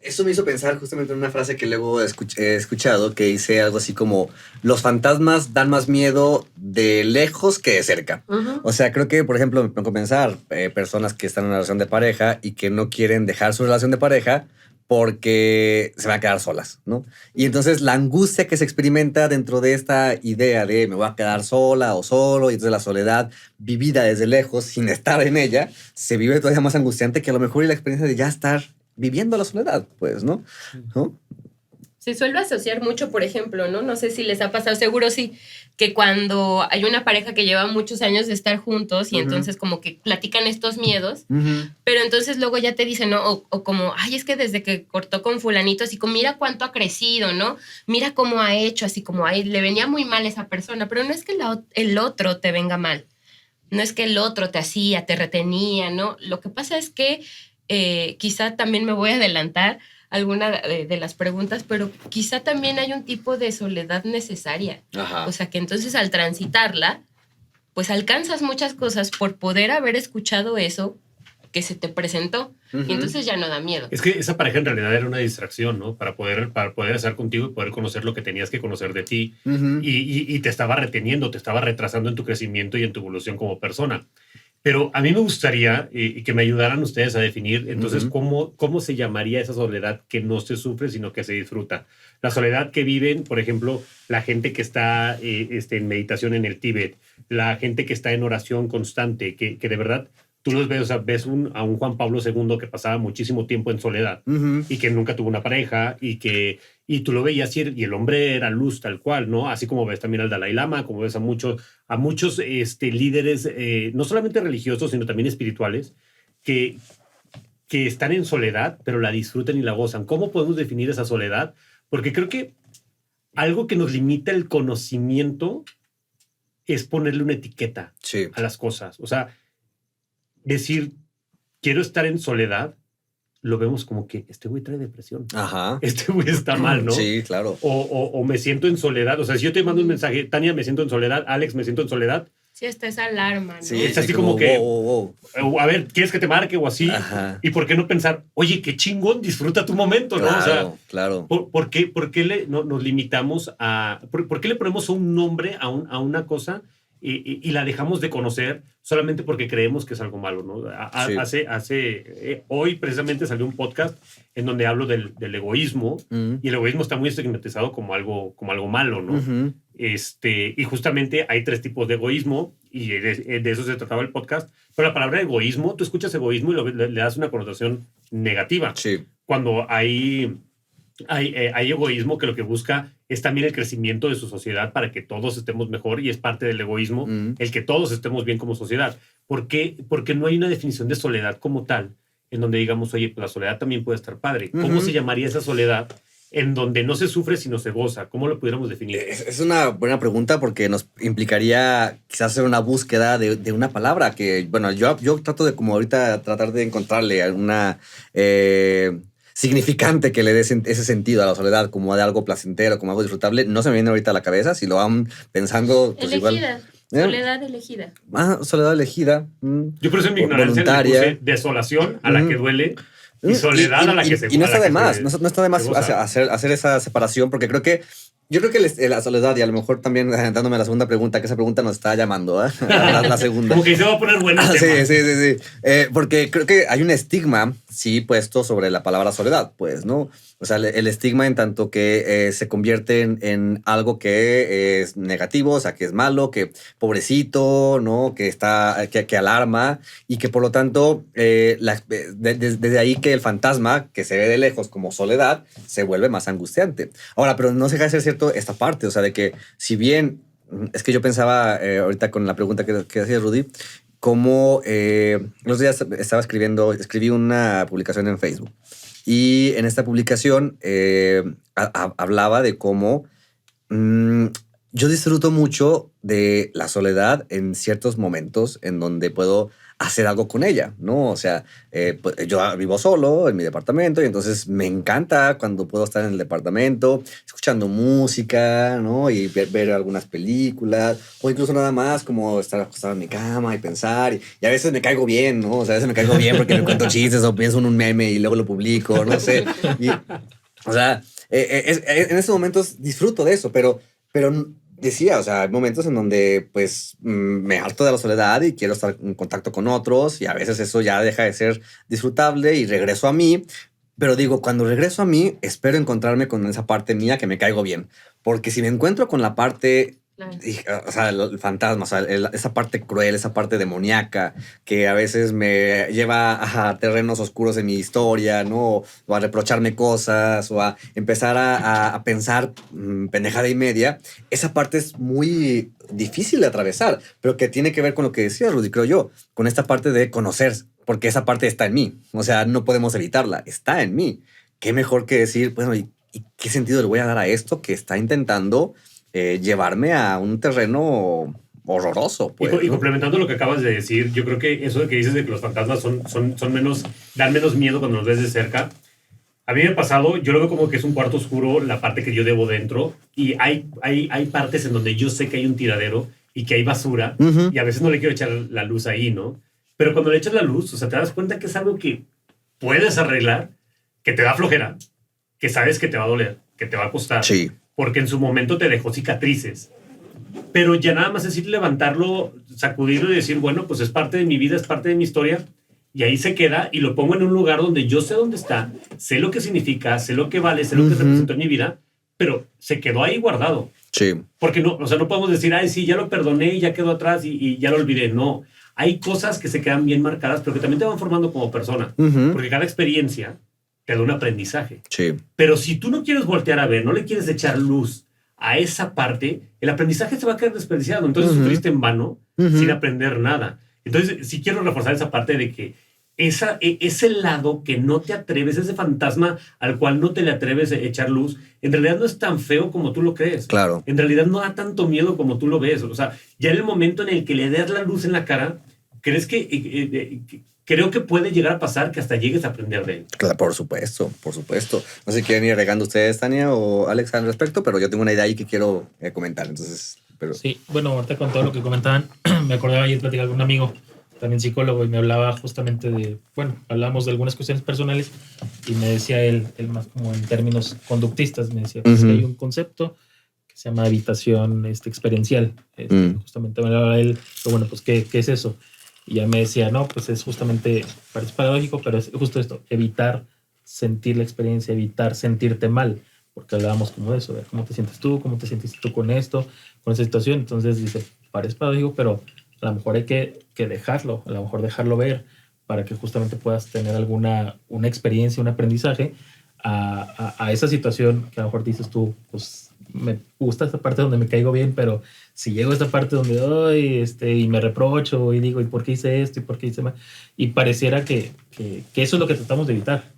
Eso me hizo pensar justamente en una frase que luego he escuchado que dice algo así como: los fantasmas dan más miedo de lejos que de cerca. O sea, creo que, por ejemplo, me pongo a pensar personas que están en una relación de pareja y que no quieren dejar su relación de pareja porque se van a quedar solas, ¿no? Y entonces la angustia que se experimenta dentro de esta idea de me voy a quedar sola o solo, y entonces la soledad vivida desde lejos sin estar en ella se vive todavía más angustiante que a lo mejor la experiencia de ya estar viviendo la soledad, pues, ¿no? ¿No? Se suele asociar mucho, por ejemplo, ¿no? No sé si les ha pasado, seguro sí, que cuando hay una pareja que lleva muchos años de estar juntos y entonces como que platican estos miedos, pero entonces luego ya te dicen, ¿no? O como, ay, es que desde que cortó con fulanito, así como, mira cuánto ha crecido, ¿no? Mira cómo ha hecho, así como, ay, le venía muy mal a esa persona, pero no es que el otro te venga mal, no es que el otro te hacía, te retenía, ¿no? Lo que pasa es que quizá también me voy a adelantar alguna de las preguntas, pero quizá también hay un tipo de soledad necesaria. Ajá. O sea, que entonces al transitarla, pues alcanzas muchas cosas por poder haber escuchado eso que se te presentó. Y entonces ya no da miedo. Es que esa pareja en realidad era una distracción, ¿no? Para poder estar contigo y poder conocer lo que tenías que conocer de ti. Y te estaba reteniendo, te estaba retrasando en tu crecimiento y en tu evolución como persona. Pero a mí me gustaría que me ayudaran ustedes a definir, entonces, ¿cómo se llamaría esa soledad que no se sufre, sino que se disfruta? La soledad que viven, por ejemplo, la gente que está en meditación en el Tíbet, la gente que está en oración constante, que de verdad tú los ves, o sea, ves a un Juan Pablo II que pasaba muchísimo tiempo en soledad y que nunca tuvo una pareja y tú lo veías y el hombre era luz tal cual, ¿no? Así como ves también al Dalai Lama, como ves a muchos líderes, no solamente religiosos, sino también espirituales, que están en soledad, pero la disfrutan y la gozan. ¿Cómo podemos definir esa soledad? Porque creo que algo que nos limita el conocimiento es ponerle una etiqueta a las cosas. O sea, decir, quiero estar en soledad, lo vemos como que este güey trae depresión. Ajá. Este güey está mal, ¿no? Sí, claro. O me siento en soledad. O sea, si yo te mando un mensaje, Tania, me siento en soledad, Alex, me siento en soledad. Sí, está esa alarma, ¿no? Sí, es así como que, wow. A ver, ¿quieres que te marque o así? Ajá. ¿Y por qué no pensar, oye, qué chingón, disfruta tu momento, claro, ¿no? O sea, claro. ¿por qué nos limitamos a... ¿Por qué le ponemos un nombre a una cosa y la dejamos de conocer solamente porque creemos que es algo malo, ¿no? Hoy precisamente salió un podcast en donde hablo del egoísmo y el egoísmo está muy estigmatizado como algo malo, ¿no? Y justamente hay 3 tipos de egoísmo y de eso se trataba el podcast, pero la palabra egoísmo, tú escuchas egoísmo y le das una connotación negativa. Sí. Cuando hay egoísmo que lo que busca es también el crecimiento de su sociedad para que todos estemos mejor y es parte del egoísmo el que todos estemos bien como sociedad. ¿Por qué? Porque no hay una definición de soledad como tal en donde digamos, oye, la soledad también puede estar padre. ¿Cómo se llamaría esa soledad en donde no se sufre sino se goza? ¿Cómo lo pudiéramos definir? Es una buena pregunta porque nos implicaría quizás hacer una búsqueda de una palabra que, bueno, yo trato de como ahorita tratar de encontrarle alguna... significante que le dé ese sentido a la soledad como de algo placentero, como algo disfrutable. No se me viene ahorita a la cabeza. Si lo van pensando, pues elegida. Igual... Soledad elegida. Soledad elegida. Yo por eso en mi ignorancia le puse desolación a la que duele y soledad a la que se... Y no está de más, no está de más hacer esa separación, porque yo creo que la soledad, y a lo mejor también dándome la segunda pregunta, que esa pregunta nos está llamando, ¿eh? La segunda. Como que se va a poner buena. Sí. Porque creo que hay un estigma, sí, puesto sobre la palabra soledad, pues, ¿no? O sea, el estigma en tanto que se convierte en algo que es negativo, o sea, que es malo, que pobrecito, ¿no? Que alarma y que por lo tanto, desde ahí que el fantasma, que se ve de lejos como soledad, se vuelve más angustiante. Ahora, pero no se deja de ser cierto esta parte, o sea, de que si bien, es que yo pensaba ahorita con la pregunta que hacía Rudy, como los días escribí una publicación en Facebook. Y en esta publicación hablaba de cómo yo disfruto mucho de la soledad en ciertos momentos en donde puedo hacer algo con ella, ¿no? O sea, pues yo vivo solo en mi departamento y entonces me encanta cuando puedo estar en el departamento escuchando música, ¿no? Y ver algunas películas o incluso nada más como estar acostado en mi cama y pensar. Y a veces me caigo bien, ¿no? O sea, a veces me caigo bien porque me cuento chistes o pienso en un meme y luego lo publico, no sé. Y, o sea, en esos momentos disfruto de eso, pero decía, o sea, hay momentos en donde pues me harto de la soledad y quiero estar en contacto con otros y a veces eso ya deja de ser disfrutable y regreso a mí. Pero digo, cuando regreso a mí, espero encontrarme con esa parte mía que me caigo bien. Porque si me encuentro con la parte, Claro. o sea, el fantasma, o sea, esa parte cruel, esa parte demoníaca, que a veces me lleva a terrenos oscuros en mi historia, ¿no? O a reprocharme cosas, o a empezar a pensar pendejada y media, esa parte es muy difícil de atravesar, pero que tiene que ver con lo que decía Rudy, creo yo, con esta parte de conocer, porque esa parte está en mí. O sea, no podemos evitarla, está en mí. Qué mejor que decir, bueno, ¿y qué sentido le voy a dar a esto que está intentando llevarme a un terreno horroroso? Pues, y ¿no? complementando lo que acabas de decir, yo creo que eso de que dices de que los fantasmas son menos, dan menos miedo cuando los ves de cerca. A mí me ha pasado, yo lo veo como que es un cuarto oscuro, la parte que yo debo dentro, y hay partes en donde yo sé que hay un tiradero y que hay basura, y a veces no le quiero echar la luz ahí, ¿no? Pero cuando le echas la luz, o sea, te das cuenta que es algo que puedes arreglar, que te da flojera, que sabes que te va a doler, que te va a costar, Sí. porque en su momento te dejó cicatrices. Pero ya nada más es ir levantarlo, sacudirlo y decir, bueno, pues es parte de mi vida, es parte de mi historia, y ahí se queda y lo pongo en un lugar donde yo sé dónde está, sé lo que significa, sé lo que vale, sé lo que representó en mi vida, pero se quedó ahí guardado. Sí. Porque no, o sea, no podemos decir, ay, sí, ya lo perdoné y ya quedó atrás y ya lo olvidé. No, hay cosas que se quedan bien marcadas, pero que también te van formando como persona, porque cada experiencia te da un aprendizaje. Sí. Pero si tú no quieres voltear a ver, no le quieres echar luz a esa parte, el aprendizaje se va a quedar desperdiciado. Entonces sufriste en vano sin aprender nada. Entonces sí quiero reforzar esa parte de que ese lado que no te atreves, ese fantasma al cual no te le atreves a echar luz, en realidad no es tan feo como tú lo crees. Claro. En realidad no da tanto miedo como tú lo ves. O sea, ya en el momento en el que le das la luz en la cara, crees que creo que puede llegar a pasar que hasta llegues a aprender de él. Claro, por supuesto, por supuesto. No sé si quieren ir agregando ustedes, Tania o Alex, al respecto, pero yo tengo una idea ahí que quiero comentar. Entonces, pero... Sí, bueno, ahorita con todo lo que comentaban, me acordaba ayer platicar con un amigo, también psicólogo, y me hablaba justamente de, bueno, hablamos de algunas cuestiones personales y me decía él más como en términos conductistas, me decía, pues, que hay un concepto que se llama evitación experiencial. Justamente me hablaba él, pero bueno, pues, ¿qué es eso? Y ya me decía, no, pues es justamente, parece paradójico, pero es justo esto, evitar sentir la experiencia, evitar sentirte mal, porque hablábamos como de eso, de cómo te sientes tú, cómo te sentiste tú con esto, con esa situación. Entonces dice, parece paradójico, pero a lo mejor hay que dejarlo, a lo mejor dejarlo ver para que justamente puedas tener una experiencia, un aprendizaje a esa situación que a lo mejor dices tú, pues me gusta esta parte donde me caigo bien, pero si llego a esta parte donde doy y me reprocho y digo, ¿y por qué hice esto? ¿Y por qué hice mal? Y pareciera que eso es lo que tratamos de evitar.